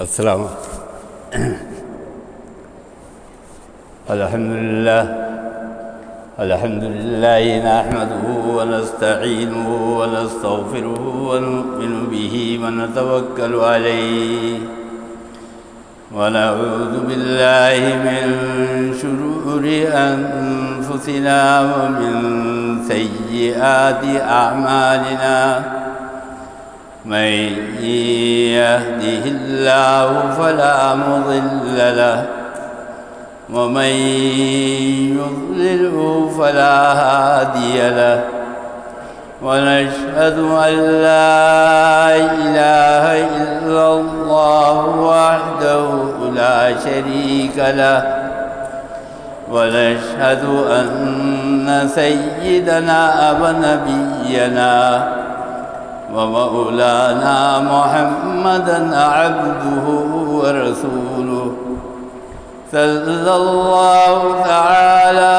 السلام الحمد لله نحمده ونستعينه ونستغفره ونؤمن به ونتوكل عليه ونعوذ بالله من شرور أنفسنا ومن سيئات أعمالنا من يهده الله فلا مضل له ومن يضلله فلا هادي له ونشهد أن لا إله إلا الله وحده لا شريك له ونشهد أن سيدنا ونبينا ومولانا محمدا عبده ورسوله صلى الله تعالى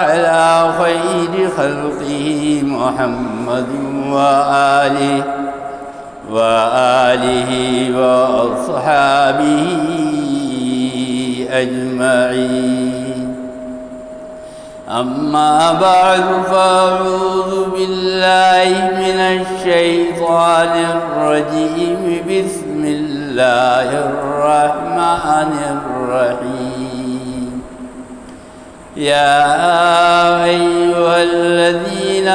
على خير خلقه محمد وآله وأصحابه أجمعين. أما بعد فأعوذ بالله من الشيطان الرجيم. بسم الله الرحمن الرحيم. يا أيها الذين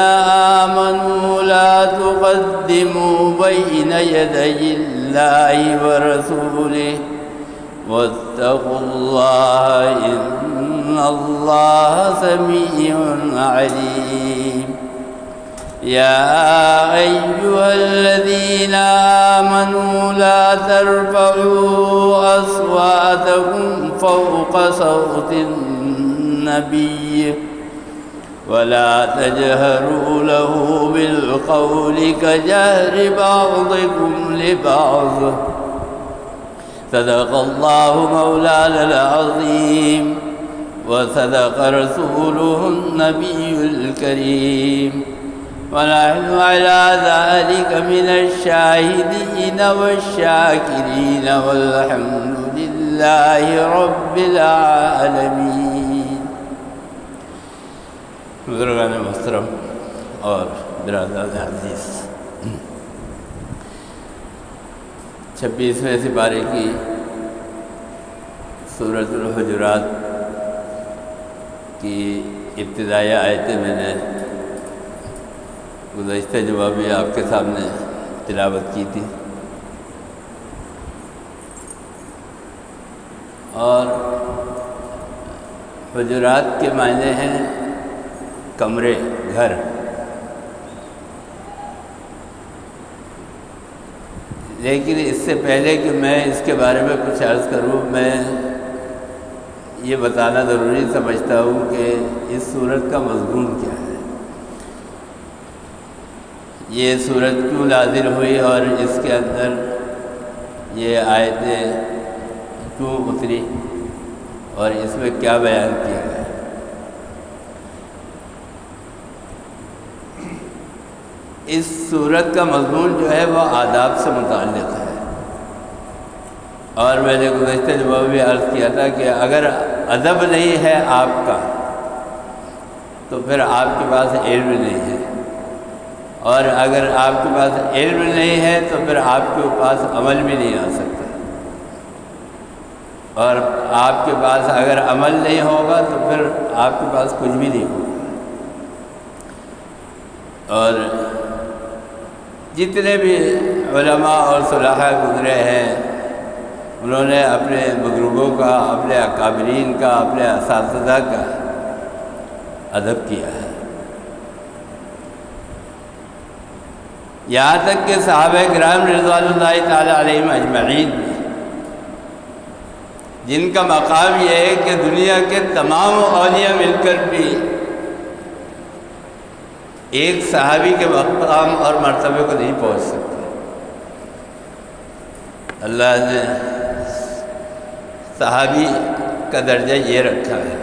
آمنوا لا تقدموا بين يدي الله ورسوله واتقوا الله إن الله سميع عليم. يا أيها الذين آمنوا لا ترفعوا أصواتكم فوق صوت النبي ولا تجهروا له بالقول كجهر بعضكم لبعض. صدق الله مولانا العظيم وصدق رسوله النبي الكريم ونحن على ذلك من الشاهدين والشاكرين والحمد لله رب العالمين. بزرگان محترم اور برادران عزیز، 26ویں سپارے کی سورۃ الحجرات کی ابتدائی آیتیں میں نے گزشتہ جمعہ بھی آپ کے سامنے تلاوت کی تھی، اور حجرات کے معنی ہیں کمرے، گھر. لیکن اس سے پہلے کہ میں اس کے بارے میں کچھ عرض کروں، میں یہ بتانا ضروری سمجھتا ہوں کہ اس سورت کا مضمون کیا ہے، یہ سورت کیوں نازل ہوئی اور اس کے اندر یہ آیتیں کیوں اتری اور اس میں کیا بیان کیا گیا. اس سورت کا مضمون جو ہے وہ آداب سے متعلق ہے، اور میں نے گزشتہ جمعہ بھی عرض کیا تھا کہ اگر ادب نہیں ہے آپ کا تو پھر آپ کے پاس علم نہیں ہے، اور اگر آپ کے پاس علم نہیں ہے تو پھر آپ کے پاس عمل بھی نہیں آ سکتا، اور آپ کے پاس اگر عمل نہیں ہوگا تو پھر آپ کے پاس کچھ بھی نہیں ہوگا. اور جتنے بھی علماء اور صلاحہ گزرے ہیں انہوں نے اپنے بزرگوں کا، اپنے اکابرین کا، اپنے اساتذہ کا ادب کیا ہے. یہاں تک کہ صحابہ کرام رضوان اللہ تعالیٰ علیہم اجمعین جن کا مقام یہ ہے کہ دنیا کے تمام اولیاء مل کر بھی ایک صحابی کے مقام اور مرتبے کو نہیں پہنچ سکتے. اللہ نے صحابی کا درجہ یہ رکھا ہے،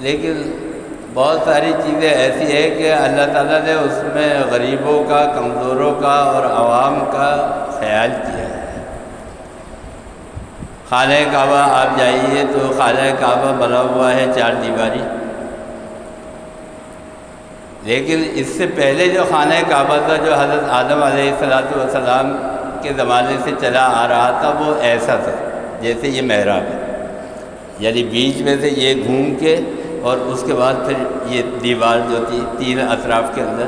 لیکن بہت ساری چیزیں ایسی ہیں کہ اللہ تعالیٰ نے اس میں غریبوں کا، کمزوروں کا اور عوام کا خیال کیا ہے. خانہ کعبہ آپ جائیے تو خانہ کعبہ بنا ہوا ہے 4 دیواری، لیکن اس سے پہلے جو خانہ کعبہ تھا جو حضرت آدم علیہ السلام کے زمانے سے چلا آ رہا تھا، وہ ایسا تھا جیسے یہ محراب ہے، یعنی بیچ میں سے یہ گھوم کے اور اس کے بعد پھر یہ دیوار جو تھی 3 اطراف کے اندر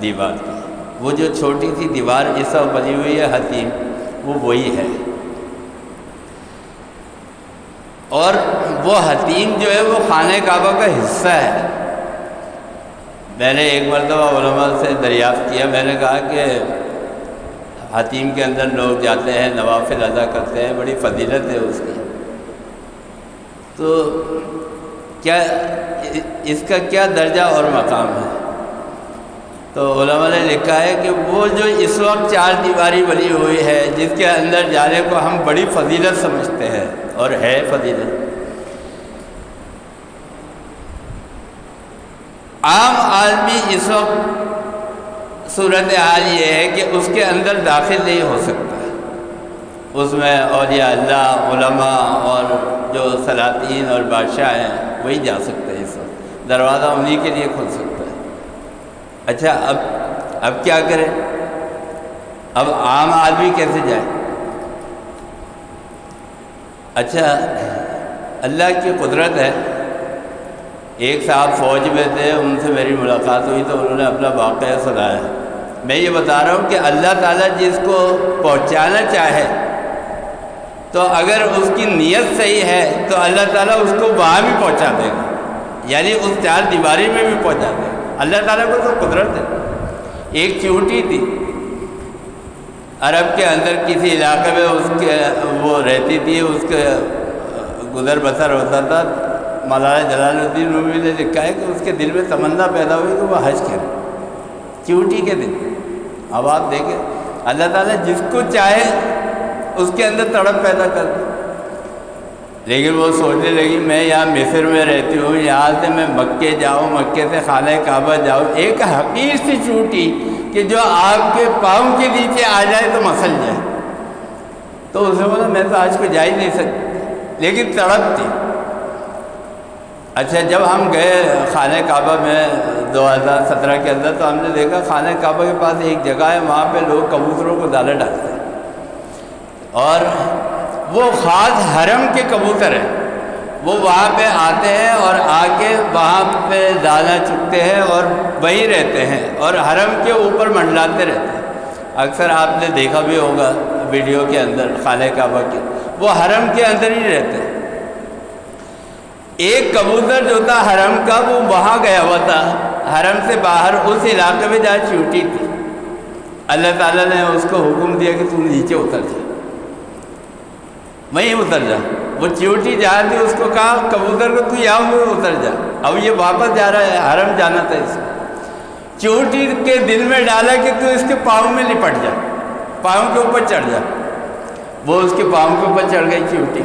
دیوار تھی، وہ جو چھوٹی سی دیوار اس وقت بنی ہوئی ہے حتیم، وہ وہی ہے۔ اور وہ حتیم جو ہے وہ خانہ کعبہ کا حصہ ہے۔ میں نے ایک مرتبہ علماء سے دریافت کیا، میں نے کہا کہ حتیم کے اندر لوگ جاتے ہیں، نوافل ادا کرتے ہیں، بڑی فضیلت ہے اس کی، تو کیا اس کا کیا درجہ اور مقام ہے؟ تو علماء نے لکھا ہے کہ وہ جو اس وقت 4 دیواری بنی ہوئی ہے، جس کے اندر جانے کو ہم بڑی فضیلت سمجھتے ہیں اور ہے فضیلت، عام آدمی اس وقت صورتحال یہ ہے کہ اس کے اندر داخل نہیں ہو سکتا، اس میں اولیاء اللہ، علماء اور جو سلاطین اور بادشاہ ہیں وہی جا سکتے ہیں، اس وقت دروازہ انہی کے لیے کھل سکتا ہے۔ اچھا اب کیا کریں؟ اب عام آدمی کیسے جائے؟ اچھا اللہ کی قدرت ہے، ایک صاحب فوج میں تھے، ان سے میری ملاقات ہوئی تو انہوں نے اپنا واقعہ سنایا۔ میں یہ بتا رہا ہوں کہ اللہ تعالیٰ جس کو پہنچانا چاہے تو اگر اس کی نیت صحیح ہے تو اللہ تعالیٰ اس کو وہاں بھی پہنچا دے گا، یعنی اس 4 دیواری میں بھی پہنچا دے گا۔ اللہ تعالیٰ کو تو قدرت ہے۔ ایک چیونٹی تھی عرب کے اندر کسی علاقے میں، اس کے وہ رہتی تھی، اس کے گزر بسر ہوتا تھا۔ مولانا جلال الدین رومی نے لکھا ہے کہ اس کے دل میں تمنا پیدا ہوئی کہ وہ حج کرے چیونٹی کے دن۔ اب آپ دیکھیں اللہ تعالیٰ جس کو چاہے اس کے اندر تڑپ پیدا کر دے، لیکن وہ سوچنے لگی میں یہاں مصر میں رہتی ہوں، یہاں سے میں مکے جاؤں، مکے سے خانہ کعبہ جاؤں، ایک حقیر سی چیونٹی کہ جو آپ کے پاؤں کے نیچے آ جائے تو مسل جائے، تو اس نے بولا میں تو آج کو جا ہی نہیں سکتی، لیکن تڑپ تھی۔ اچھا جب ہم گئے خانہ کعبہ میں 2017 کے اندر تو ہم نے دیکھا خانہ کعبہ کے پاس ایک جگہ ہے، وہاں پہ لوگ کبوتروں کو دانا ڈالتے ہیں، اور وہ خاص حرم کے کبوتر ہیں، وہ وہاں پہ آتے ہیں اور آ کے وہاں پہ دانا چگتے ہیں اور وہیں رہتے ہیں اور حرم کے اوپر منڈلاتے رہتے ہیں۔ اکثر آپ نے دیکھا بھی ہوگا ویڈیو کے اندر خانہ کعبہ کے، وہ حرم کے اندر ہی رہتے ہیں۔ ایک کبوتر جو تھا حرم کا وہ وہاں گیا ہوا تھا، حرم سے باہر اس علاقے میں جہاں چیونٹی تھی، اللہ تعالیٰ نے اس کو حکم دیا کہ تم نیچے اتر جا، وہیں اتر جا۔ وہ چیونٹی جہاں تھی اس کو کہا کبوتر کو تو یہاں میں اتر جا، اب یہ واپس جا رہا ہے، حرم جانا تھا اس کو۔ چیونٹی کے دل میں ڈالا کہ تو اس کے پاؤں میں لپٹ جا، پاؤں کے اوپر چڑھ جا، وہ اس کے پاؤں کے اوپر چڑھ گئی چیونٹی،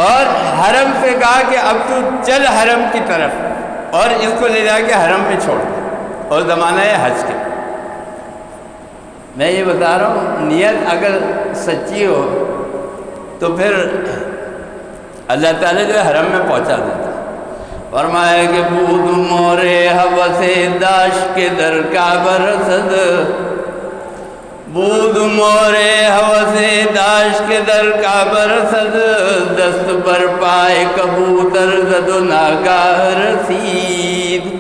اور حرم سے کہا کہ اب تو چل حرم کی طرف، اور اس کو لے جا کے حرم میں چھوڑ دے، اور زمانہ ہے حج کے۔ میں یہ بتا رہا ہوں نیت اگر سچی ہو تو پھر اللہ تعالیٰ جو ہے حرم میں پہنچا دیتا۔ فرمایا کہ بود مورے حوث داش کے در کعبہ رسد، بود مورے حوث داش کے در کعبہ رسد، دست پر پائے کبوتر زد و ناگاہ رسید۔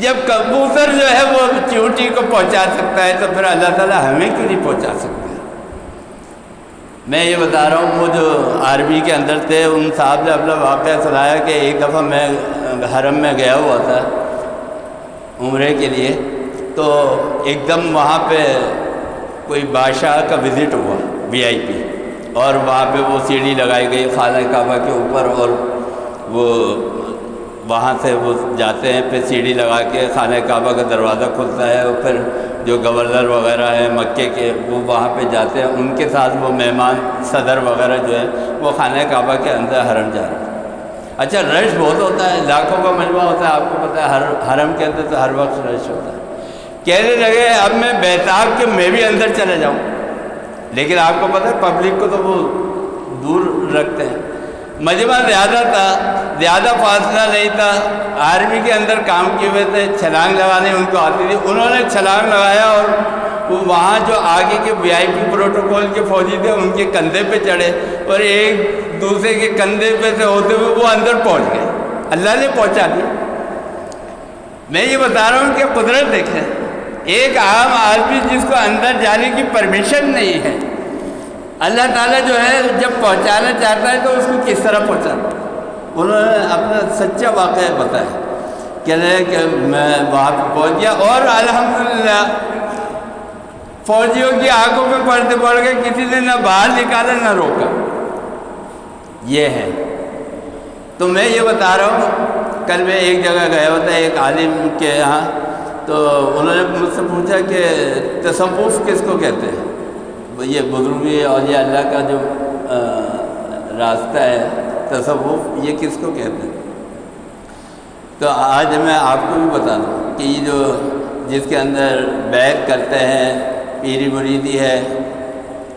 جب کبوتر جو ہے وہ چیونٹی کو پہنچا سکتا ہے تو پھر اللہ تعالیٰ ہمیں کیوں نہیں پہنچا سکتا؟ میں یہ بتا رہا ہوں وہ جو عربی کے اندر تھے ان صاحب نے اپنا واقعہ سنایا کہ ایک دفعہ میں حرم میں گیا ہوا تھا عمرے کے لیے، تو ایک دم وہاں پہ کوئی بادشاہ کا وزٹ ہوا VIP، اور وہاں پہ وہ سیڑھی لگائی گئی خانہ کعبہ کے اوپر، اور وہ وہاں سے وہ جاتے ہیں، پھر سیڑھی لگا کے خانہ کعبہ کا دروازہ کھلتا ہے، اور پھر جو گورنر وغیرہ ہیں مکے کے وہ وہاں پہ جاتے ہیں، ان کے ساتھ وہ مہمان صدر وغیرہ جو ہے وہ خانہ کعبہ کے اندر حرم جا رہے ہیں۔ اچھا رش بہت ہوتا ہے، لاکھوں کا مجمع ہوتا ہے، آپ کو پتہ ہے حرم کے اندر تو ہر وقت رش ہوتا ہے۔ کہنے لگے اب میں بیتاب کہ میں بھی اندر چلے جاؤں، لیکن آپ کو پتہ ہے پبلک کو تو وہ دور رکھتے ہیں۔ مجمع زیادہ تھا، زیادہ فاصلہ نہیں تھا، آرمی کے اندر کام کیے ہوئے تھے، چھلانگ لگانے ان کو آتی تھی، انہوں نے چھلانگ لگایا اور وہ وہاں جو آگے کے VIP پروٹوکول کے فوجی تھے ان کے کندھے پہ چڑھے اور ایک دوسرے کے کندھے پہ سے ہوتے ہوئے وہ اندر پہنچ گئے، اللہ نے پہنچا دیا۔ میں یہ بتا رہا ہوں کہ قدرت دیکھیں، ایک عام آدمی جس کو اندر جانے کی پرمیشن نہیں ہے، اللہ تعالیٰ جو ہے جب پہنچانا چاہتا ہے تو اس کو کس طرح پہنچاتا ہے۔ انہوں نے اپنا سچا واقعہ بتایا کہ میں وہاں پہ پہنچ گیا اور الحمدللہ فوجیوں کی آنکھوں میں پردے پڑ گئے، کسی نے نہ باہر نکالا نہ روکا۔ یہ ہے تو میں یہ بتا رہا ہوں، کل میں ایک جگہ گیا ہوتا ایک عالم کے یہاں، تو انہوں نے مجھ سے پوچھا کہ تصوف کس کو کہتے ہیں؟ یہ بزرگی اولیاء اللہ کا جو راستہ ہے تصوف، یہ کس کو کہتے ہیں؟ تو آج میں آپ کو بھی بتا دوں کہ یہ جو جس کے اندر بیعت کرتے ہیں، پیری مریدی ہے،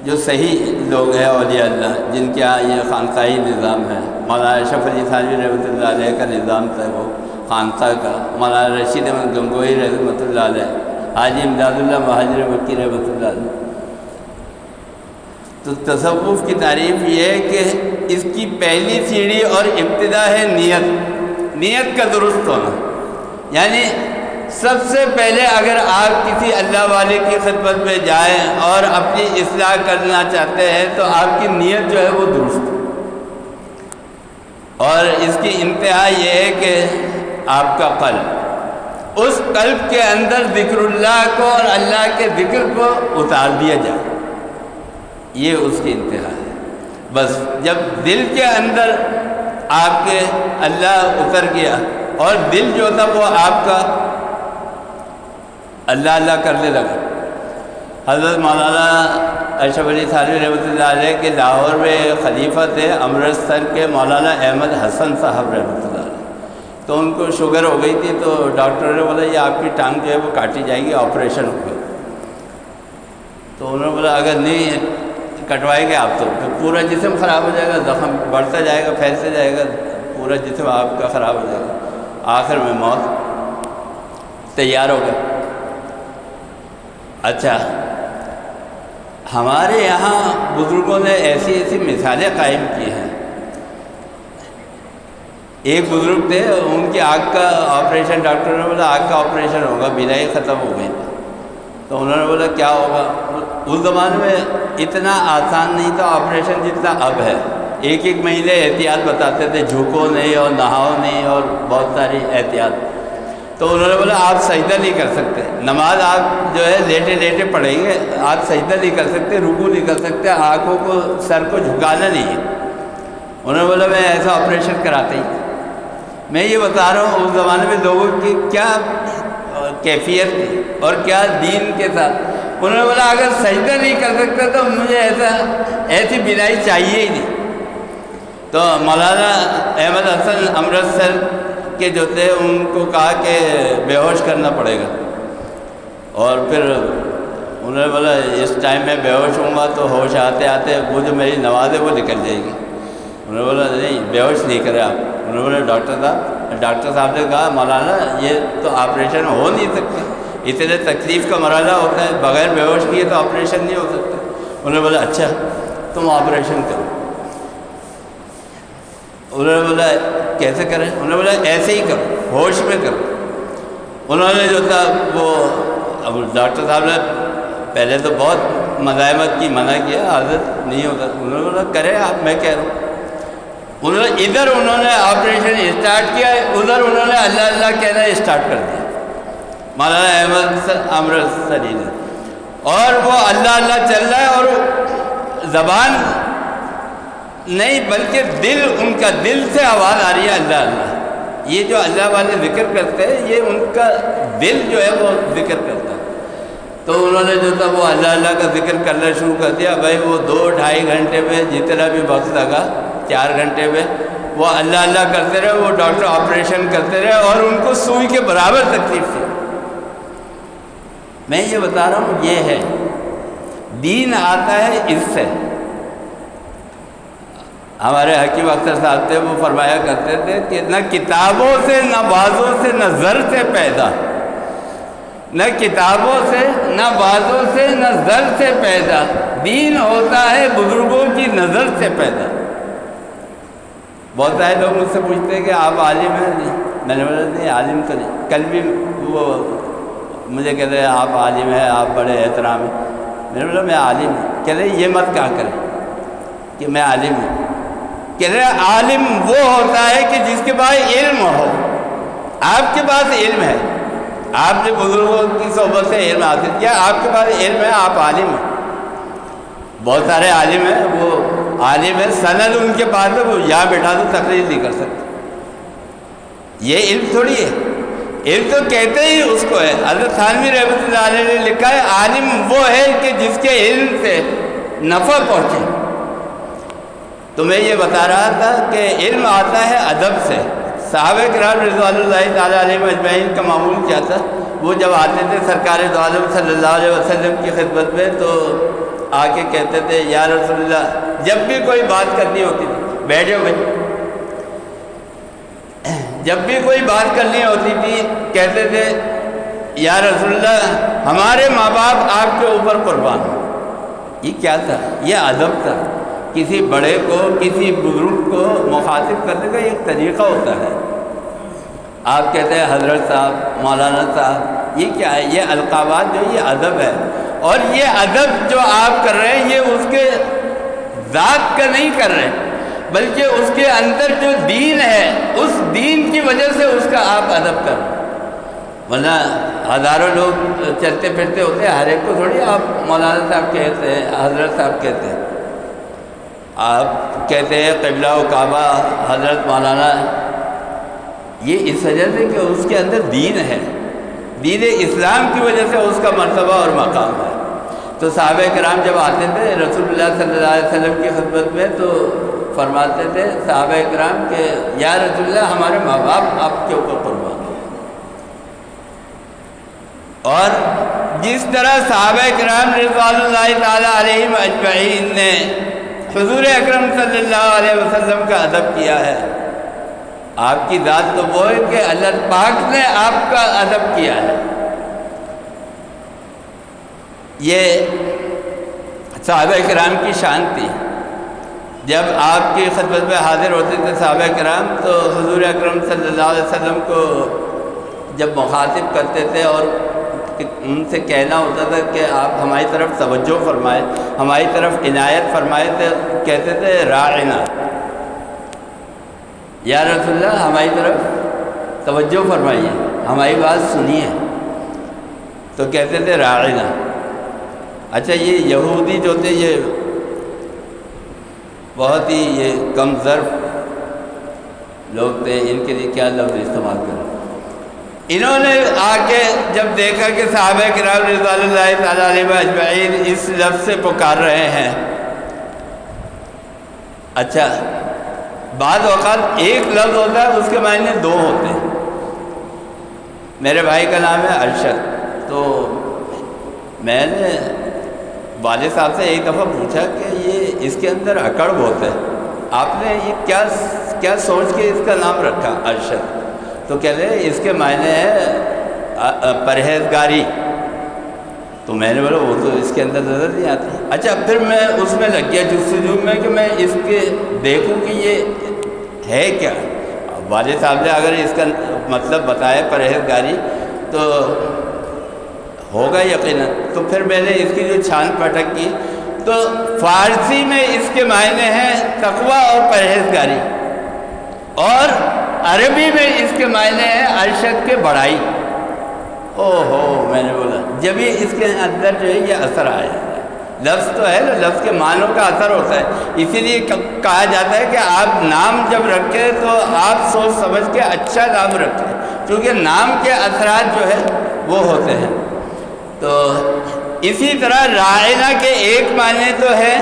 جو صحیح لوگ ہیں اولیاء اللہ جن کے یہاں یہ خانقاہی نظام ہے، مولانا اشرف علی تھانوی رحمۃ اللہ علیہ کا نظام تھا وہ خانقاہ کا، مولانا رشید احمد گنگوہی رحمۃ اللہ علیہ، حاجی امداد اللہ مہاجر مکی رحمۃ اللہ علیہ۔ تو تصوف کی تعریف یہ ہے کہ اس کی پہلی سیڑھی اور ابتدا ہے نیت کا درست ہونا، یعنی سب سے پہلے اگر آپ کسی اللہ والے کی خدمت میں جائیں اور اپنی اصلاح کرنا چاہتے ہیں تو آپ کی نیت جو ہے وہ درست ہو، اور اس کی انتہا یہ ہے کہ آپ کا قلب، اس قلب کے اندر ذکر اللہ کو اور اللہ کے ذکر کو اتار دیا جائے، یہ اس کی انتہا ہے۔ بس جب دل کے اندر آپ کے اللہ اتر گیا اور دل جو تھا وہ آپ کا اللہ اللہ کرنے لگا۔ حضرت مولانا اشرف علی تھانوی رحمۃ اللہ علیہ کے لاہور میں خلیفہ تھے امرتسر کے مولانا احمد حسن صاحب رحمۃ اللہ علیہ، تو ان کو شوگر ہو گئی تھی، تو ڈاکٹر نے بولا یہ آپ کی ٹانگ جو ہے وہ کاٹی جائے گی، آپریشن ہوگا۔ تو انہوں نے بولا اگر نہیں کٹوائے گے آپ تو پورا جسم خراب ہو جائے گا، زخم بڑھتا جائے گا، پھیلتا جائے گا، پورا جسم آپ کا خراب ہو جائے گا۔ آخر میں موت، تیار ہو گئے۔ اچھا، ہمارے یہاں بزرگوں نے ایسی ایسی مثالیں قائم کی ہیں۔ ایک بزرگ تھے، ان کی آنکھ کا آپریشن، ڈاکٹر نے بولا آنکھ کا آپریشن ہوگا، بینائی ختم ہو گئی، تو انہوں نے بولا کیا ہوگا؟ اس زمانے میں اتنا آسان نہیں تھا آپریشن جتنا اب ہے، ایک مہینے احتیاط بتاتے تھے، جھکو نہیں اور نہاؤ نہیں اور بہت ساری احتیاط۔ تو انہوں نے بولا آپ سجدہ نہیں کر سکتے، نماز آپ جو ہے لیٹے لیٹے پڑھیں گے، آپ سجدہ نہیں کر سکتے، رکوع نہیں کر سکتے، آنکھوں کو سر کو جھکانا نہیں ہے۔ انہوں نے بولا میں ایسا آپریشن کراتا ہی۔ میں یہ بتا رہا ہوں اس زمانے میں لوگوں کی کیا کیفیت تھی اور کیا دین کے ساتھ۔ انہوں نے بولا اگر سجدہ نہیں کر سکتا تو مجھے ایسی بینائی چاہیے ہی نہیں۔ تو مولانا احمد حسن امرتسر کے جو تھے ان کو کہا کہ بے ہوش کرنا پڑے گا، اور پھر انہوں نے بولا اس ٹائم میں بے ہوش ہوں گا تو ہوش آتے آتے وہ جو میری نماز ہے وہ نکل جائے گی۔ انہوں نے بولا نہیں بے ہوش نہیں کرے آپ۔ انہوں نے بولا ڈاکٹر صاحب نے کہا مولانا یہ تو آپریشن ہو نہیں سکتا، اتنے تکلیف کا مرحلہ ہوتا ہے، بغیر بے ہوش کیے تو آپریشن نہیں ہو سکتا۔ انہوں نے بولا اچھا تم آپریشن کرو۔ انہوں نے بولا کیسے کریں؟ انہوں نے بولا ایسے ہی کرو، ہوش میں کرو۔ انہوں نے جو تھا وہ اب ڈاکٹر صاحب نے پہلے تو بہت مزاحمت کی، منع کیا، عادت نہیں ہوتا۔ انہوں نے بولا کریں آپ، میں کہہ رہا ہوں۔ ادھر انہوں نے آپریشن اسٹارٹ کیا، ادھر انہوں نے اللہ اللہ کہنا اسٹارٹ کر دیا مولانا احمد امرتسری نے، اور وہ اللہ اللہ چل رہا ہے، اور زبان نہیں بلکہ دل، ان کا دل سے آواز آ رہی ہے اللہ اللہ۔ یہ جو اللہ والے ذکر کرتے ہیں یہ ان کا دل جو ہے وہ ذکر کرتا ہے۔ تو انہوں نے جو تھا وہ اللہ اللہ کا ذکر کرنا شروع کر دیا۔ بھائی وہ 2-2.5 گھنٹے میں جتنا بھی وقت لگا، 4 گھنٹے میں وہ اللہ اللہ کرتے رہے، وہ ڈاکٹر آپریشن کرتے رہے، اور ان کو سوئی کے برابر تکلیف تھی۔ میں یہ بتا رہا ہوں یہ ہے دین آتا ہے اس سے. ہمارے حکیم اختر صاحب تھے، وہ فرمایا کرتے تھے کہ نہ کتابوں سے، نہ بازوں سے، نہ زر سے پیدا، نہ کتابوں سے، نہ بازوں سے، نہ زر سے پیدا، دین ہوتا ہے بزرگوں کی نظر سے پیدا. بہت سارے لوگ مجھ سے پوچھتے ہیں کہ آپ عالم ہیں؟ میں نے بولا نہیں، عالم تو نہیں. کل بھی وہ مجھے کہتے ہیں آپ عالم ہیں، آپ بڑے احترام ہیں. میں نے بولا میں عالم ہوں. کہہ رہے یہ مت کہا کریں کہ میں عالم ہوں. کہہ رہے عالم وہ ہوتا ہے کہ جس کے پاس علم ہو. آپ کے پاس علم ہے، آپ نے بزرگوں کی صحبت سے علم حاصل کیا، آپ کے پاس علم ہے، آپ عالم ہیں. بہت سارے عالم ہیں، وہ عالم ہے، سند ان کے پاس ہے، وہ یہاں بیٹھا تو تقریر نہیں کر سکتے. یہ علم تھوڑی ہے. علم تو کہتے ہی اس کو ہے. حضرت تھانوی رحمۃ اللہ علیہ نے لکھا ہے عالم وہ ہے کہ جس کے علم سے نفع پہنچے. تو میں یہ بتا رہا تھا کہ علم آتا ہے ادب سے. صحابہ کرام رضوان اللہ تعالیٰ علیہ اجمعین کا معمول کیا تھا؟ وہ جب آتے تھے سرکار دو عالم صلی اللہ علیہ وسلم کی خدمت میں تو آ کے کہتے تھے یا رسول اللہ، جب بھی کوئی بات کرنی ہوتی تھی، بیٹھ جاؤ بھائی، جب بھی کوئی بات کرنی ہوتی تھی کہتے تھے یا رسول اللہ ہمارے ماں باپ آپ کے اوپر قربان. یہ کیا تھا؟ یہ ادب تھا. کسی بڑے کو، کسی بزرگ کو مخاطب کرنے کا ایک طریقہ ہوتا ہے. آپ کہتے ہیں حضرت صاحب، مولانا صاحب، یہ کیا ہے؟ یہ القابات جو یہ ادب ہے. اور یہ ادب جو آپ کر رہے ہیں یہ اس کے ذات کا نہیں کر رہے، بلکہ اس کے اندر جو دین ہے اس دین کی وجہ سے اس کا آپ ادب کر رہے ہیں. ورنہ ہزاروں لوگ چلتے پھرتے ہوتے ہیں، ہر ایک کو تھوڑی آپ مولانا صاحب کہتے ہیں، حضرت صاحب کہتے ہیں. آپ کہتے ہیں قبلہ و کعبہ حضرت مولانا، یہ اس وجہ سے کہ اس کے اندر دین ہے، دین اسلام کی وجہ سے اس کا مرتبہ اور مقام ہے. تو صحابہ کرام جب آتے تھے رسول اللہ صلی اللہ علیہ وسلم کی خدمت میں تو فرماتے تھے صحابہ کرام کہ یا رسول اللہ ہمارے ماں باپ آپ کے اوپر قربان ہیں. اور جس طرح صحابہ کرام رضوان اللہ تعالیٰ علیہم اجمعین نے حضور اکرم صلی اللہ علیہ وسلم کا ادب کیا ہے، آپ کی ذات تو وہ ہے کہ اللہ پاک نے آپ کا ادب کیا ہے. یہ صحابہ کرام کی شان تھی. جب آپ کی خدمت میں حاضر ہوتے تھے صحابہ کرام تو حضور اکرم صلی اللہ علیہ وسلم کو جب مخاطب کرتے تھے اور ان سے کہنا ہوتا تھا کہ آپ ہماری طرف توجہ فرمائیں، ہماری طرف عنایت فرمائے، تو کہتے تھے راعنا، یا رسول اللہ ہماری طرف توجہ فرمائیے، ہماری بات سنیے. تو کہتے تھے راعنا. اچھا یہ یہودی جو تھے یہ بہت ہی یہ کم ظرف لوگ تھے، ان کے لیے کیا لفظ استعمال کریں. انہوں نے آ کے جب دیکھا کہ صحابہ کرام رضوان اللہ تعالیٰ علیہ اجمعین اس لفظ سے پکار رہے ہیں. اچھا بعض اوقات ایک لفظ ہوتا ہے اس کے معنی دو ہوتے ہیں. میرے بھائی کا نام ہے ارشد. تو میں نے والد صاحب سے ایک دفعہ پوچھا کہ یہ اس کے اندر اکڑ بہت ہے، آپ نے یہ کیا سوچ کے اس کا نام رکھا ارشد؟ تو کہہ رہے اس کے معنی ہے پرہیزگاری. تو میں نے بولا وہ تو اس کے اندر نظر نہیں آتی. اچھا پھر میں اس میں لگ گیا جستجو میں کہ میں اس کے دیکھوں کہ یہ ہے کیا. والد صاحب نے اگر اس کا مطلب بتایا پرہیزگاری تو ہوگا یقیناً. تو پھر میں نے اس کی جو چھان پھٹک کی تو فارسی میں اس کے معنی ہیں تقوی اور پرہیزگاری، اور عربی میں اس کے معنی ہیں ارشد کے بڑائی. او ہو میں نے بولا جب یہ اس کے اندر جو ہے یہ اثر آیا. لفظ تو ہے نا، لفظ کے معنوں کا اثر ہوتا ہے. اسی لیے کہا جاتا ہے کہ آپ نام جب رکھیں تو آپ سوچ سمجھ کے اچھا نام رکھیں، کیونکہ نام کے اثرات جو ہے وہ ہوتے ہیں. تو اسی طرح راعنا کے ایک معنی تو ہے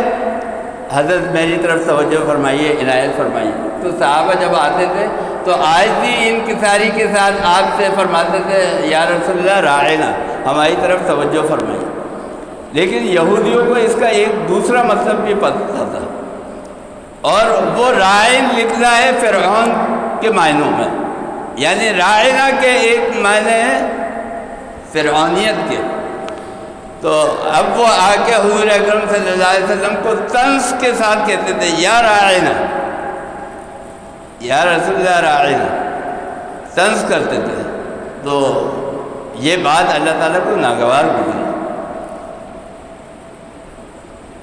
حضرت میری طرف توجہ فرمائیے، عنایت فرمائیے. تو صحابہ جب آتے تھے تو آج بھی انکساری کے ساتھ آپ سے فرماتے تھے یا رسول اللہ راعنا، ہماری طرف توجہ فرمائیے. لیکن یہودیوں کو اس کا ایک دوسرا مطلب بھی پتہ تھا، اور وہ رائن لکھنا ہے فرعون کے معنوں میں، یعنی رائنہ کے ایک معنی ہے فرعونیت کے۔ تو اب وہ آ کے حضور اکرم صلی اللہ علیہ وسلم کو طنز کے ساتھ کہتے تھے، یا رائنہ، یا رسول اللہ رائنہ، طنز کرتے تھے۔ تو یہ بات اللہ تعالیٰ کو ناگوار گزری،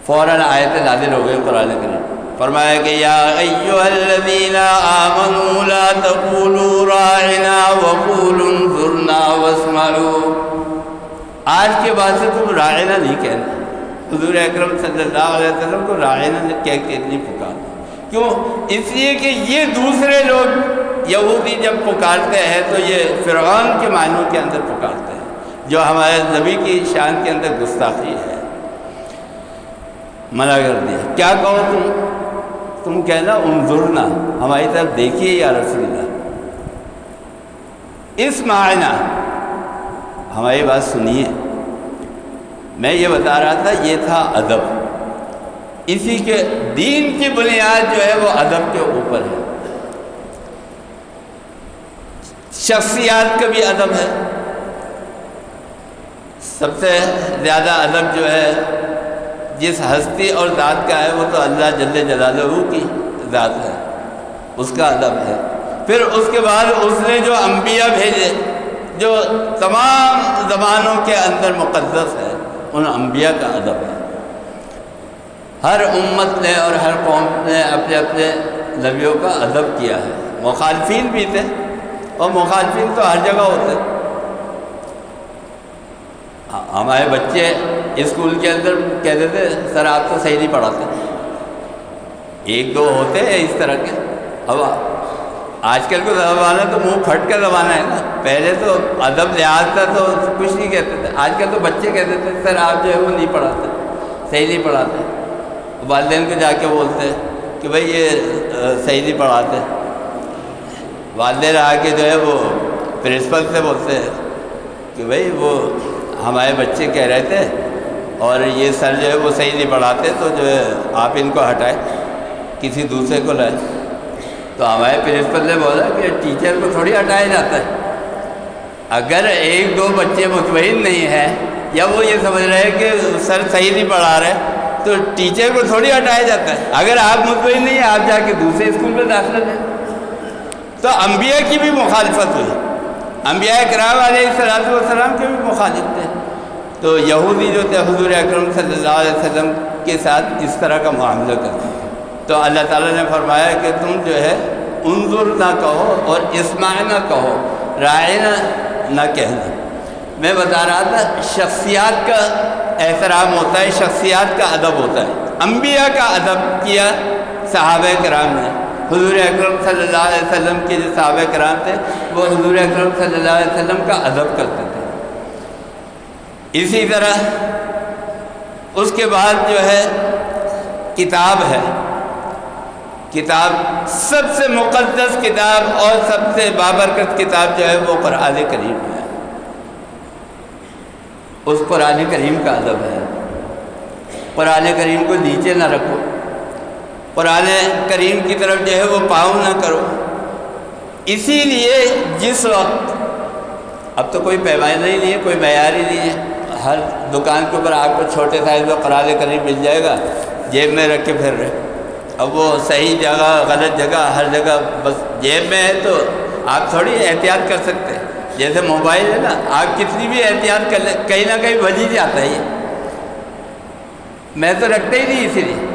فوراً آیت نازل ہو گئی قرآن کریم، فرمایا کہ یا ایھا الذین آمنوا لا تقولوا راعنا وقولوا انظرنا واسمعوا، آج کے بعد سے تم راعنا نہیں کہنا۔ حضور اکرم صلی اللہ علیہ وسلم کو راعنا کہہ کے نہیں پکارنا، کیوں؟ اس لیے کہ یہ دوسرے لوگ یہودی جب پکارتے ہیں تو یہ فرعون کے معنوں کے اندر پکارتے ہیں، جو ہمارے نبی کی شان کے اندر گستاخی ہے، منع کر دیا۔ کیا کہو تم کہنا انظرنا، ہماری طرف دیکھیے یا رسول اللہ، اس معنی ہماری بات سنیے۔ میں یہ بتا رہا تھا یہ تھا ادب، اسی کے دین کی بنیاد جو ہے وہ ادب کے اوپر ہے۔ شخصیات کا بھی ادب ہے، سب سے زیادہ ادب جو ہے جس ہستی اور ذات کا ہے وہ تو اللہ جل جلالہ کی ذات ہے، اس کا ادب ہے۔ پھر اس کے بعد اس نے جو انبیاء بھیجے جو تمام زمانوں کے اندر مقدس ہے، ان انبیاء کا ادب ہے۔ ہر امت نے اور ہر قوم نے اپنے اپنے نبیوں کا ادب کیا ہے۔ مخالفین بھی تھے، اور مخالفین تو ہر جگہ ہوتے۔ ہمارے بچے اسکول کے اندر کہتے تھے سر آپ تو صحیح نہیں پڑھاتے، ایک دو ہوتے ہیں اس طرح کے۔ اب آج کل کا زمانہ تو منہ پھٹ کا زمانہ ہے نا، پہلے تو ادب لحاظ تھا تو کچھ نہیں کہتے تھے، آج کل تو بچے کہتے تھے سر آپ جو ہے وہ نہیں پڑھاتے، صحیح نہیں پڑھاتے۔ والدین کو جا کے بولتے کہ بھائی یہ صحیح نہیں پڑھاتے، والدین آ کے جو ہے وہ پرنسپل سے بولتے ہیں کہ بھائی وہ ہمارے بچے کہہ رہے تھے اور یہ سر جو ہے وہ صحیح نہیں پڑھاتے، تو جو ہے آپ ان کو ہٹائیں، کسی دوسرے کو لائیں۔ تو ہمارے پرنسپل نے بولا کہ ٹیچر کو تھوڑی ہٹایا جاتا ہے، اگر ایک دو بچے مطمئن نہیں ہیں یا وہ یہ سمجھ رہے ہیں کہ سر صحیح نہیں پڑھا رہے تو ٹیچر کو تھوڑی ہٹایا جاتا ہے۔ اگر آپ مطمئن نہیں ہیں آپ جا کے دوسرے اسکول میں داخلہ لیں۔ تو انبیاء کی بھی مخالفت ہوئی، انبیاء کرام علیہ السلام کے بھی مخالف تھے۔ تو یہودی جو تھے حضور اکرم صلی اللہ علیہ وسلم کے ساتھ اس طرح کا معاملہ کرتے تھے۔ تو اللہ تعالیٰ نے فرمایا کہ تم جو ہے انظر نہ کہو اور اسمع نہ کہو، رائنا نہ کہنا۔ میں بتا رہا تھا شخصیات کا احترام ہوتا ہے، شخصیات کا ادب ہوتا ہے۔ انبیاء کا ادب کیا صحابہ کرام نے، حضور اکرم صلی اللہ علیہ وسلم کے جو صحابہ کرام تھے وہ حضور اکرم صلی اللہ علیہ وسلم کا ادب کرتے تھے۔ اسی طرح اس کے بعد جو ہے کتاب ہے، کتاب سب سے مقدس کتاب اور سب سے بابرکت کتاب جو ہے وہ قرآن کریم ہے۔ اس قرآن کریم کا ادب ہے، قرآن کریم کو نیچے نہ رکھو، قرآن کریم کی طرف جو ہے وہ پاؤں نہ کرو۔ اسی لیے جس وقت، اب تو کوئی پیمانہ ہی نہیں ہے، کوئی معیار ہی نہیں ہے، ہر دکان کے اوپر آپ کو چھوٹے سائز میں قرآن کریم مل جائے گا، جیب میں رکھ کے پھر رہے۔ اب وہ صحیح جگہ غلط جگہ ہر جگہ بس جیب میں ہے تو آپ تھوڑی احتیاط کر سکتے ہیں۔ جیسے موبائل ہے نا، آپ کتنی بھی احتیاط کر لیں کہیں نہ کہیں بج ہی جاتا ہے۔ یہ میں تو رکھتا ہی نہیں، اسی لیے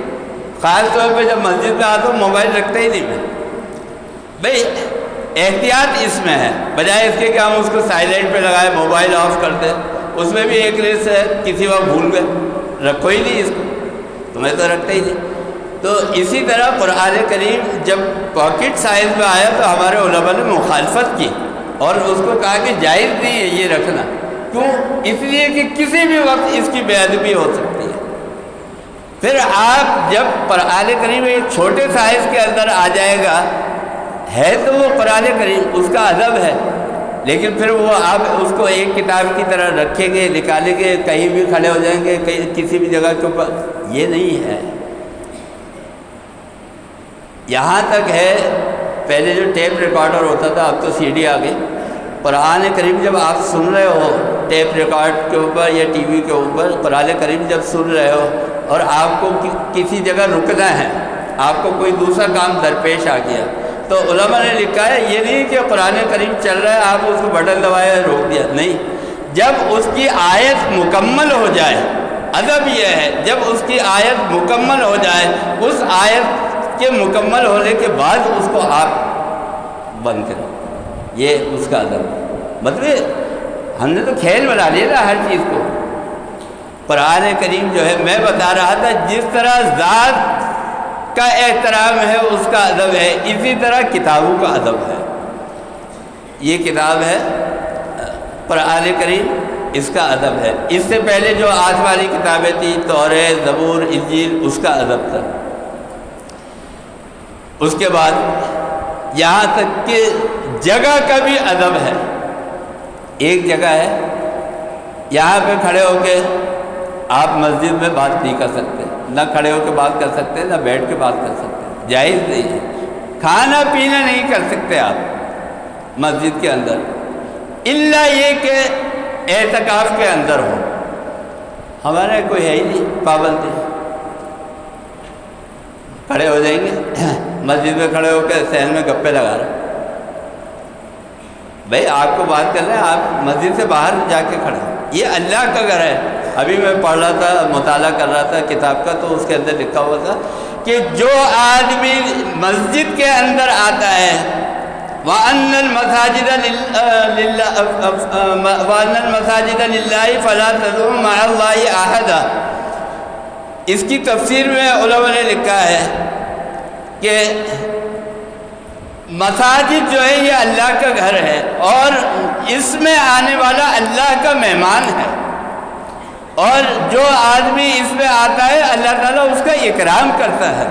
خاص طور پہ جب مسجد میں آتا ہوں موبائل رکھتا ہی نہیں میں۔ بھائی احتیاط اس میں ہے، بجائے اس کے کہ ہم اس کو سائلنٹ پہ لگائے موبائل آف کر دیں، اس میں بھی ایک رسک ہے، کسی وقت بھول گئے، رکھو ہی نہیں اس کو، تو میں تو رکھتا ہی نہیں۔ تو اسی طرح قرآن کریم جب پاکٹ سائز میں آیا تو ہمارے علماء نے مخالفت کی اور اس کو کہا کہ جائز نہیں ہے یہ رکھنا۔ کیوں؟ اس لیے کہ کسی بھی وقت اس کی بے ادبی ہو سکتی ہے۔ پھر آپ جب قرآن کریم ایک چھوٹے سائز کے اندر آ جائے گا، ہے تو وہ قرآن کریم اس کا ادب ہے، لیکن پھر وہ آپ اس کو ایک کتاب کی طرح رکھیں گے، نکالیں گے، کہیں بھی کھڑے ہو جائیں گے، کسی بھی جگہ کے اوپر، یہ نہیں ہے۔ یہاں تک ہے، پہلے جو ٹیپ ریکارڈر ہوتا تھا، اب تو سی ڈی آ گئی۔ قرآن کریم جب آپ سن رہے ہو ٹیپ ریکارڈ کے اوپر یا ٹی وی کے اوپر، قرآن کریم جب سن رہے ہو اور آپ کو کسی جگہ رکنا ہے، آپ کو کوئی دوسرا کام درپیش آ گیا، تو علماء نے لکھا ہے یہ نہیں کہ قرآن کریم چل رہا ہے آپ اس کو بٹن دبایا روک دیا، نہیں، جب اس کی آیت مکمل ہو جائے، ادب یہ ہے جب اس کی آیت مکمل ہو جائے، اس آیت کے مکمل ہونے کے بعد اس کو آپ بند کریں، یہ اس کا ادب۔ مطلب ہم نے تو کھیل بنا لیا نا ہر چیز کو۔ قرآن کریم جو ہے، میں بتا رہا تھا جس طرح ذات کا احترام ہے اس کا ادب ہے، اسی طرح کتابوں کا ادب ہے۔ یہ کتاب ہے قرآن کریم، اس کا ادب ہے۔ اس سے پہلے جو آسمانی کتابیں تھیں، توریت، زبور، انجیل، اس کا ادب تھا۔ اس کے بعد یہاں تک کہ جگہ کا بھی ادب ہے۔ ایک جگہ ہے، یہاں پہ کھڑے ہو کے آپ مسجد میں بات نہیں کر سکتے، نہ کھڑے ہو کے بات کر سکتے، نہ بیٹھ کے بات کر سکتے، جائز نہیں ہے۔ کھانا پینا نہیں کر سکتے آپ مسجد کے اندر، الا یہ کہ اعتکاف کے اندر ہو۔ ہمارے کوئی ہے ہی نہیں پابندی، کھڑے ہو جائیں گے مسجد میں، کھڑے ہو کے صحن میں گپے لگا رہے، بھائی آپ کو بات کر رہے ہیں، آپ مسجد سے باہر جا کے کھڑے، یہ اللہ کا گھر ہے۔ ابھی میں پڑھ رہا تھا، مطالعہ کر رہا تھا کتاب کا، تو اس کے اندر لکھا ہوا تھا کہ جو آدمی مسجد کے اندر آتا ہے، وَأَنَّ الْمَسَاجِدَ لِلَّهِ فَلَا تَدْعُوا مَعَ اللَّهِ أَحَدًا، اس کی تفسیر میں علماء نے لکھا ہے کہ مساجد جو ہے یہ اللہ کا گھر ہے، اور اس میں آنے والا اللہ کا مہمان ہے، اور جو آدمی اس میں آتا ہے اللہ تعالیٰ اس کا اکرام کرتا ہے،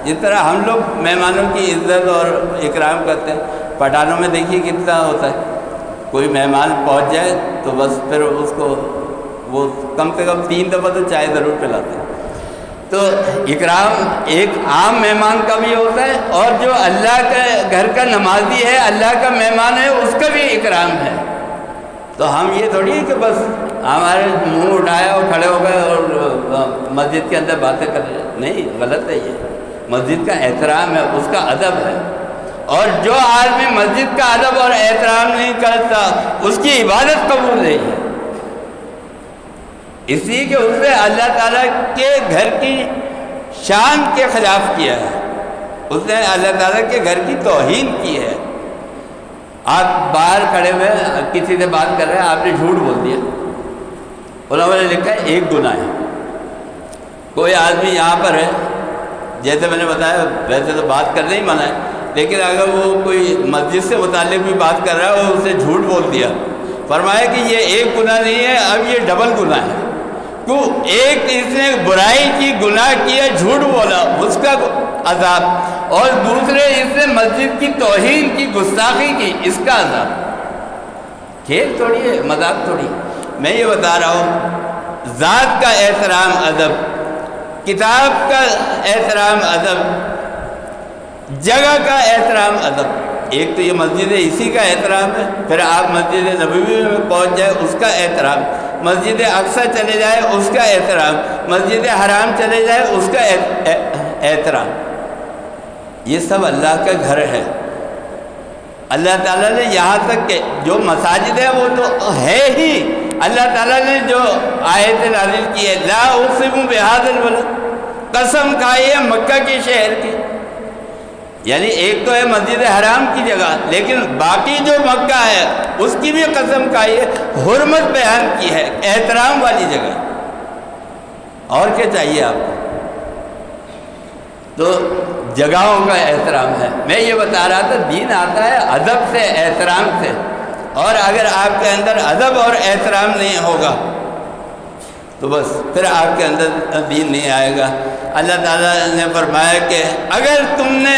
جس طرح ہم لوگ مہمانوں کی عزت اور اکرام کرتے ہیں۔ پٹھانوں میں دیکھیے کتنا ہوتا ہے، کوئی مہمان پہنچ جائے تو بس پھر اس کو وہ کم سے کم 3 دفعہ تو چائے ضرور پلاتے ہیں۔ تو اکرام ایک عام مہمان کا بھی ہوتا ہے، اور جو اللہ کے گھر کا نمازی ہے، اللہ کا مہمان ہے، اس کا بھی اکرام ہے۔ تو ہم یہ تھوڑی ہے کہ بس ہمارے منہ اٹھایا اور کھڑے ہو گئے اور مسجد کے اندر باتیں کر رہے ہیں، نہیں، غلط ہے یہ۔ مسجد کا احترام ہے، اس کا ادب ہے، اور جو آدمی مسجد کا ادب اور احترام نہیں کرتا اس کی عبادت قبول نہیں ہے، اس لیے کہ اس نے اللہ تعالیٰ کے گھر کی شان کے خلاف کیا ہے، اس نے اللہ تعالیٰ کے گھر کی توہین کی ہے۔ آپ باہر کھڑے ہوئے کسی سے بات کر رہے ہیں، آپ نے جھوٹ بول دیا، علماء نے لکھا ہے ایک گناہ ہے۔ کوئی آدمی یہاں پر ہے، جیسے میں نے بتایا ویسے تو بات کرنا ہی منع ہے، لیکن اگر وہ کوئی مسجد سے متعلق بھی بات کر رہا ہے اور اسے جھوٹ بول دیا، فرمایا کہ یہ ایک گناہ نہیں ہے، اب یہ ڈبل گناہ ہے۔ کیوں؟ ایک اس نے برائی کی، گناہ کیا، جھوٹ بولا، اس کا عذاب، اور دوسرے اس نے مسجد کی توہین کی، گستاخی کی، اس کا عذاب۔ کھیل تھوڑی ہے، مذاق تھوڑی۔ میں یہ بتا رہا ہوں، ذات کا احترام ادب، کتاب کا احترام ادب، جگہ کا احترام ادب۔ ایک تو یہ مسجد ہے، اسی کا احترام ہے، پھر آپ مسجد نبوی میں پہنچ جائے اس کا احترام، مسجد اقصی چلے جائے اس کا احترام، مسجد حرام چلے جائے اس کا احترام۔ یہ سب اللہ کا گھر ہے۔ اللہ تعالیٰ نے یہاں تک کہ جو مساجد ہے وہ تو ہے ہی، اللہ تعالیٰ نے جو آیت نازل کی ہے، لا اقسم بہذا البلد، قسم کھائی ہے مکہ کے شہر کی، یعنی ایک تو ہے مسجد حرام کی جگہ، لیکن باقی جو مکہ ہے اس کی بھی قسم کھائی ہے، حرمت بیان کی ہے، احترام والی جگہ۔ اور کیا چاہیے آپ کو؟ تو جگہوں کا احترام ہے۔ میں یہ بتا رہا تھا دین آتا ہے ادب سے، احترام سے، اور اگر آپ کے اندر ادب اور احترام نہیں ہوگا تو بس پھر آپ کے اندر دین نہیں آئے گا۔ اللہ تعالیٰ نے فرمایا کہ اگر تم نے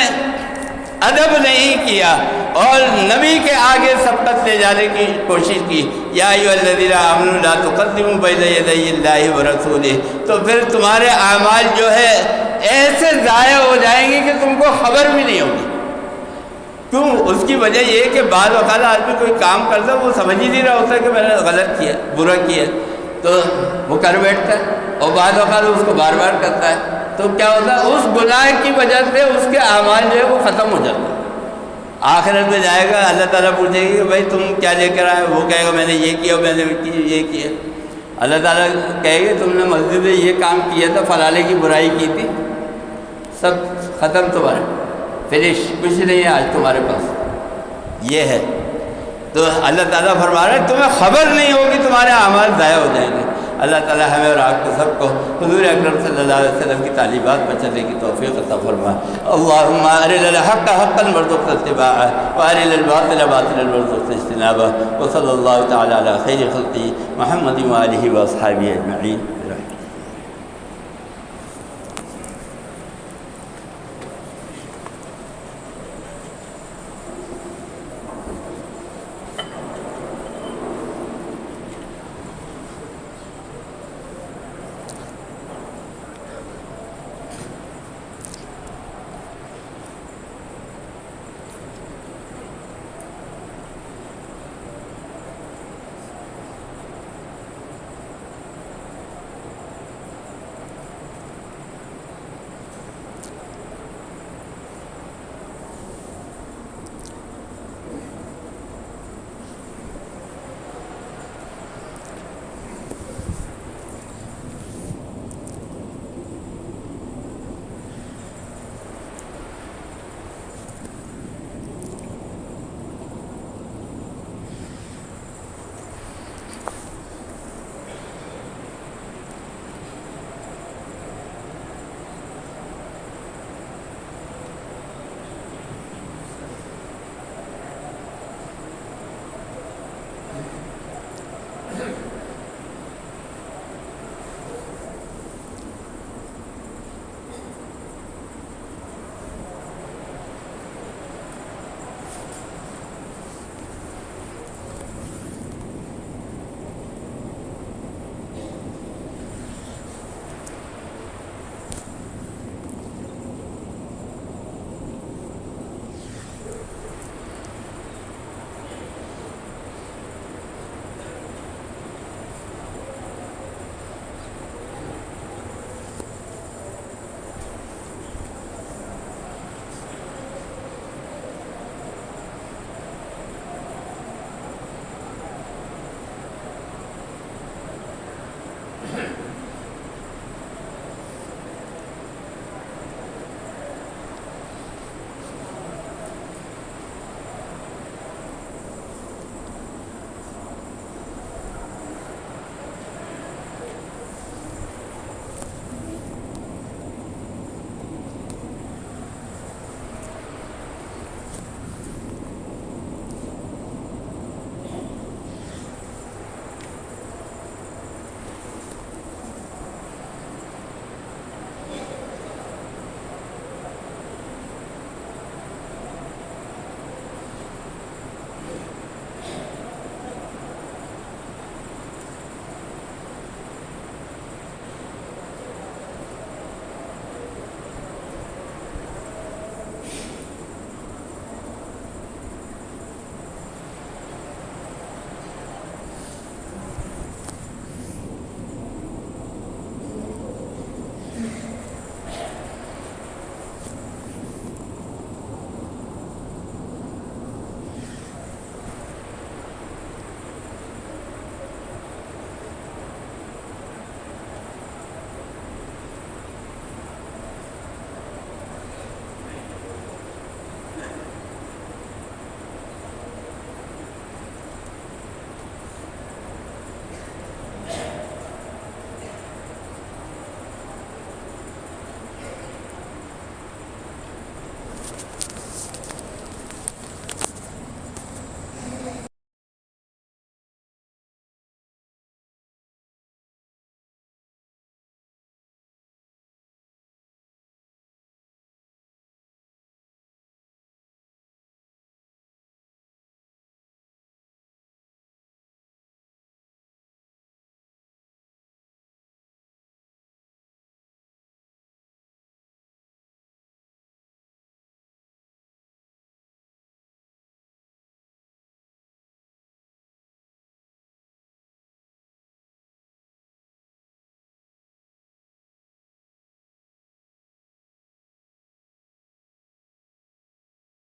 ادب نہیں کیا اور نبی کے آگے سبقت لے جانے کی کوشش کی، یا ایھا الذین آمنوا لا تقدموا بین یدی اللہ ورسولہ، تو پھر تمہارے اعمال جو ہے ایسے ضائع ہو جائیں گے کہ تم کو خبر بھی نہیں ہوگی۔ کیوں؟ اس کی وجہ یہ ہے کہ بعض اوقات آدمی کوئی کام کرتا ہے وہ سمجھ ہی نہیں رہا ہوتا کہ میں نے غلط کیا، برا کیا، تو وہ کر بیٹھتا ہے، اور بعض اوقات اس کو بار بار کرتا ہے، تو کیا ہوتا ہے اس گناہ کی وجہ سے اس کے اعمال جو ہے وہ ختم ہو جاتے ہیں۔ آخرت میں جائے گا، اللہ تعالیٰ پوچھے گی کہ بھائی تم کیا لے کر آئے؟ وہ کہے گا میں نے یہ کیا، میں نے یہ کیا۔ اللہ تعالیٰ کہے گا تم نے مسجد میں یہ کام کیا تھا، فلانے کی برائی کی تھی، سب ختم تمہارا، فنش، کچھ نہیں ہے آج تمہارے پاس۔ یہ ہے تو اللہ تعالیٰ فرما رہا ہے تمہیں خبر نہیں ہوگی، تمہارے اعمال ضائع ہو جائیں گے۔ اللہ تعالیٰ ہمیں اور آپ کو سب کو حضور اکرم صلی اللہ علیہ وسلم کی تعلیمات پر چلنے کی توفیق عطا فرما۔ اللہم ارنا الحق حقا وارزقنا اتباعہ وارنا الباطل باطلا وارزقنا اجتنابہ، وصلی اللہ تعالیٰ علی خیر خلقہ محمد وآلہ واصحابہ اجمعین۔